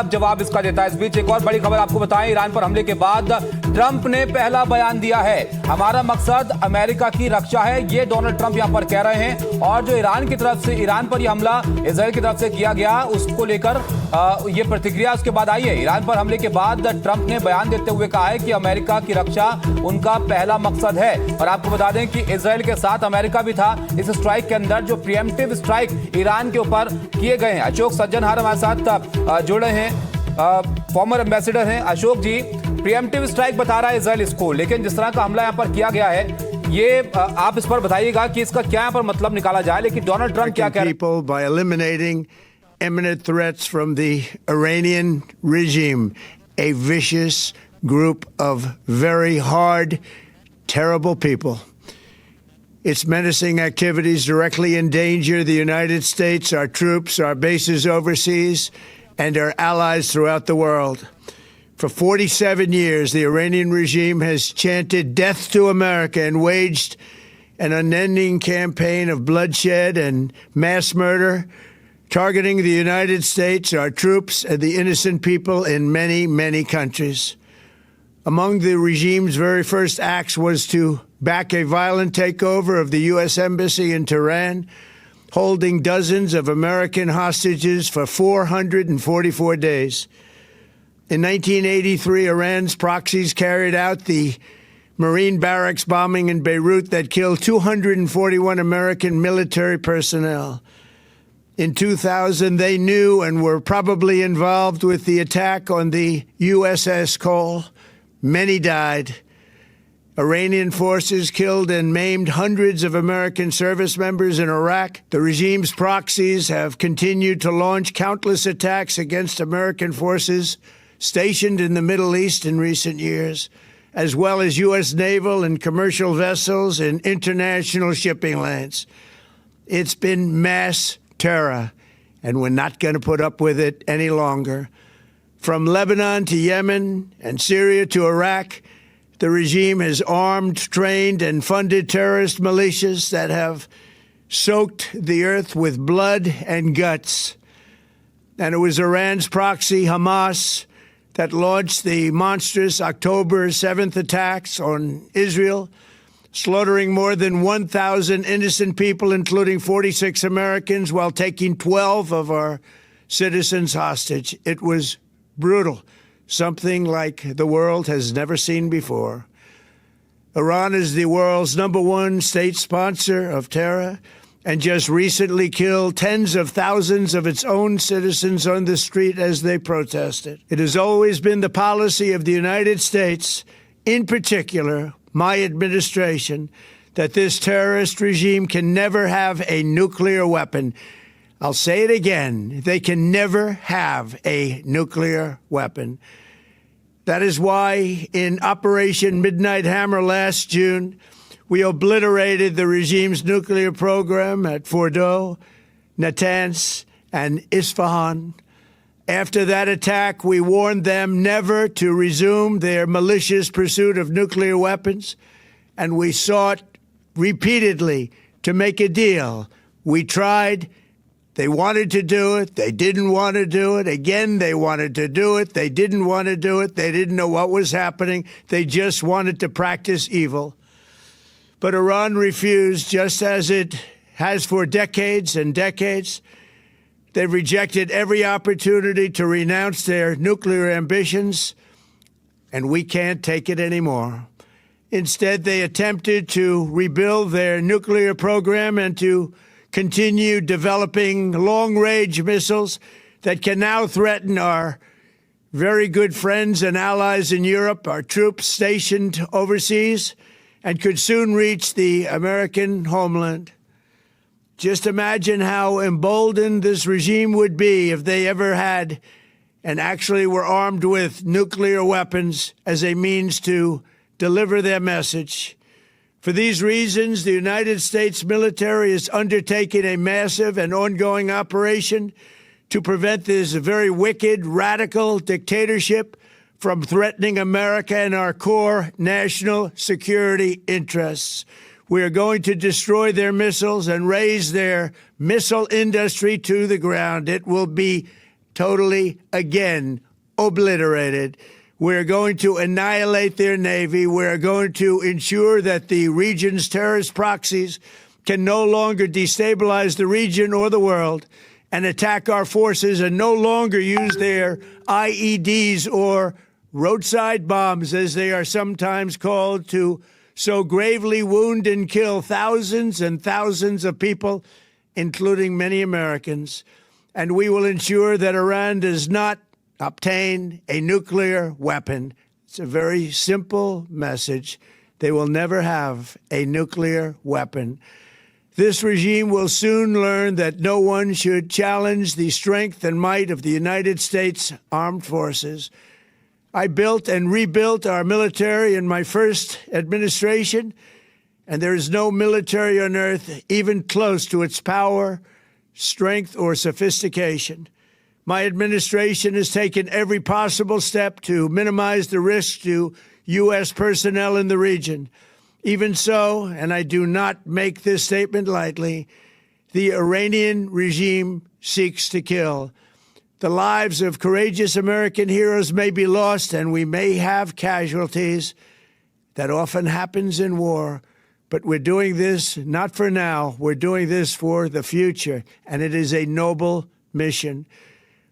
अब जवाब इसका देता है। इस बीच एक और बड़ी खबर आपको बताएं, ईरान पर हमले के बाद ट्रंप ने पहला बयान दिया है। हमारा मकसद अमेरिका की रक्षा है, ये डोनाल्ड ट्रंप यहां पर कह रहे हैं। और जो ईरान की तरफ से, ईरान पर यह हमला इजराइल की तरफ से किया गया, उसको लेकर ये प्रतिक्रिया उसके बाद आई है। ईरान पर हमले के बाद ट्रंप ने बयान देते हुए कहा है कि अमेरिका की रक्षा उनका पहला मकसद है। और आपको बता दें कि इजराइल के साथ अमेरिका भी था इस स्ट्राइक के अंदर, जो प्रीएम्प्टिव स्ट्राइक ईरान के ऊपर किए गए हैं। अशोक सज्जनहार हमारे साथ जुड़ रहे हैं, फॉर्मर एम्बेसडर हैं। अशोक जी, प्रीएम्प्टिव स्ट्राइक बता रहा है इजराइल इसको, लेकिन जिस तरह का हमला यहाँ पर किया गया है, ये आप इस पर बताइएगा कि इसका क्या यहाँ पर मतलब निकाला जाए। लेकिन डोनाल्ड ट्रंप क्या कह रहे हैं? By eliminating imminent threats from the Iranian regime, a vicious group of very hard, terrible people. Its menacing activities directly endanger the United States, our troops, our bases overseas, and our allies throughout the world. For 47 years, the Iranian regime has chanted death to America and waged an unending campaign of bloodshed and mass murder, targeting the United States, our troops, and the innocent people in many, many countries. Among the regime's very first acts was to back a violent takeover of the U.S. Embassy in Tehran, holding dozens of American hostages for 444 days. In 1983, Iran's proxies carried out the Marine barracks bombing in Beirut that killed 241 American military personnel. In 2000, they knew and were probably involved with the attack on the USS Cole. Many died. Iranian forces killed and maimed hundreds of American service members in Iraq. The regime's proxies have continued to launch countless attacks against American forces stationed in the Middle East in recent years, as well as U.S. naval and commercial vessels in international shipping lanes. It's been mass terror, and we're not going to put up with it any longer. From Lebanon to Yemen and Syria to Iraq, the regime has armed, trained, and funded terrorist militias that have soaked the earth with blood and guts. And it was Iran's proxy, Hamas, that launched the monstrous October 7th attacks on Israel, slaughtering more than 1,000 innocent people, including 46 Americans, while taking 12 of our citizens hostage. It was brutal, something like the world has never seen before. Iran is the world's #1 state sponsor of terror and just recently killed tens of thousands of its own citizens on the street as they protested. It has always been the policy of the United States, in particular, my administration, that this terrorist regime can never have a nuclear weapon. I'll say it again. They can never have a nuclear weapon. That is why in Operation Midnight Hammer last June, we obliterated the regime's nuclear program at Fordow, Natanz, and Isfahan. After that attack, we warned them never to resume their malicious pursuit of nuclear weapons, and we sought repeatedly to make a deal. We tried. They wanted to do it. They didn't want to do it. Again, they wanted to do it. They didn't want to do it. They didn't know what was happening. They just wanted to practice evil. But Iran refused, just as it has for decades and decades. They've rejected every opportunity to renounce their nuclear ambitions, and we can't take it anymore. Instead, they attempted to rebuild their nuclear program and to continue developing long-range missiles that can now threaten our very good friends and allies in Europe, our troops stationed overseas, and could soon reach the American homeland. Just imagine how emboldened this regime would be if they ever had and actually were armed with nuclear weapons as a means to deliver their message. For these reasons, the United States military is undertaking a massive and ongoing operation to prevent this very wicked, radical dictatorship from threatening America and our core national security interests. We are going to destroy their missiles and raise their missile industry to the ground. It will be totally, again, obliterated. We're going to annihilate their navy. We're going to ensure that the region's terrorist proxies can no longer destabilize the region or the world and attack our forces, and no longer use their IEDs or roadside bombs, as they are sometimes called, to so gravely wound and kill thousands and thousands of people, including many Americans. And we will ensure that Iran does not obtain a nuclear weapon. It's a very simple message. They will never have a nuclear weapon. This regime will soon learn that no one should challenge the strength and might of the United States Armed Forces. I built and rebuilt our military in my first administration, and there is no military on earth even close to its power, strength, or sophistication. My administration has taken every possible step to minimize the risk to U.S. personnel in the region. Even so, and I do not make this statement lightly, the Iranian regime seeks to kill. The lives of courageous American heroes may be lost, and we may have casualties. That often happens in war. But we're doing this not for now. We're doing this for the future, and it is a noble mission.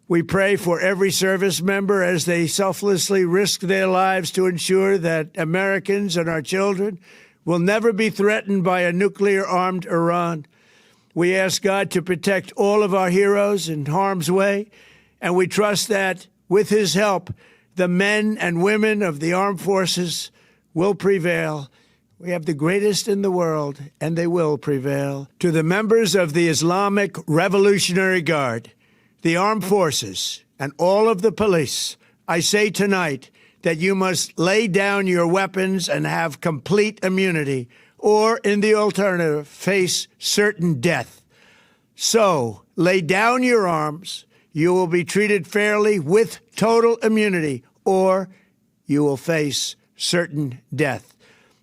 We pray for every service member as they selflessly risk their lives to ensure that Americans and our children will never be threatened by a nuclear-armed Iran. We ask God to protect all of our heroes in harm's way, and we trust that, with his help, the men and women of the armed forces will prevail. We have the greatest in the world, and they will prevail. To the members of the Islamic Revolutionary Guard, the armed forces, and all of the police, I say tonight that you must lay down your weapons and have complete immunity, or, in the alternative, face certain death. So, lay down your arms. You will be treated fairly with total immunity, or you will face certain death.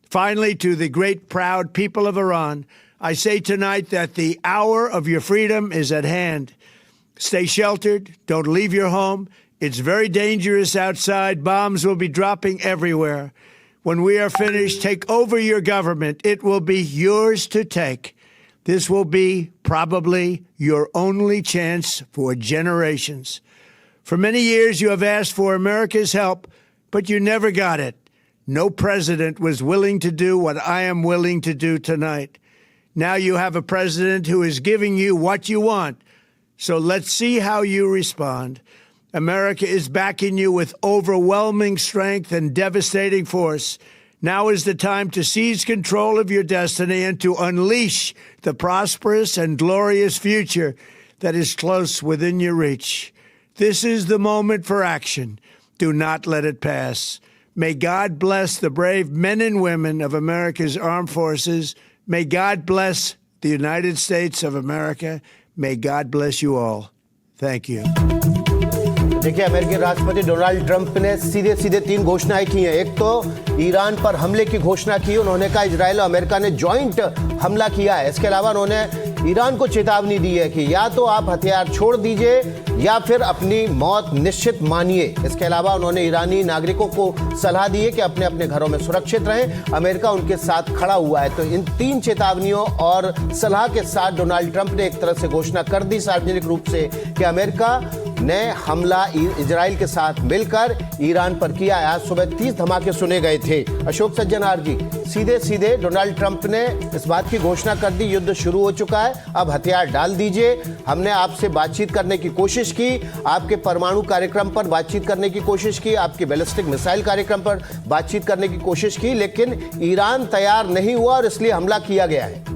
Finally, to the great, proud people of Iran, I say tonight that the hour of your freedom is at hand. Stay sheltered. Don't leave your home. It's very dangerous outside. Bombs will be dropping everywhere. When we are finished, take over your government. It will be yours to take. This will be probably your only chance for generations. For many years, you have asked for America's help, but you never got it. No president was willing to do what I am willing to do tonight. Now you have a president who is giving you what you want. So let's see how you respond. America is backing you with overwhelming strength and devastating force. Now is the time to seize control of your destiny and to unleash the prosperous and glorious future that is close within your reach. This is the moment for action. Do not let it pass. May God bless the brave men and women of America's armed forces. May God bless the United States of America. May God bless you all. Thank you. देखिए, अमेरिकी राष्ट्रपति Donald Trump ने सीधे सीधे 3 घोषणाएं की हैं। एक तो ईरान पर हमले की घोषणा की। उन्होंने कहा इजराइल और अमेरिका ने जॉइंट हमला किया है। इसके अलावा उन्होंने ईरान को चेतावनी दी है कि या तो आप हथियार छोड़ दीजिए या फिर अपनी मौत निश्चित मानिए। इसके अलावा उन्होंने ईरानी नागरिकों को सलाह दी है कि अपने अपने घरों में सुरक्षित रहें। अमेरिका उनके साथ खड़ा हुआ है। तो इन 3 चेतावनियों और सलाह के साथ डोनाल्ड ट्रंप ने एक तरह से घोषणा कर दी सार्वजनिक रूप से कि अमेरिका ने हमला इजराइल के साथ मिलकर ईरान पर किया। आज सुबह 30 धमाके सुने गए थे। अशोक सज्जनार जी, सीधे सीधे डोनाल्ड ट्रंप ने इस बात की घोषणा कर दी, युद्ध शुरू हो चुका है, अब हथियार डाल दीजिए। हमने आपसे बातचीत करने की कोशिश की, आपके परमाणु कार्यक्रम पर बातचीत करने की कोशिश की, आपके बैलिस्टिक मिसाइल कार्यक्रम पर बातचीत करने की कोशिश की, लेकिन ईरान तैयार नहीं हुआ और इसलिए हमला किया गया है।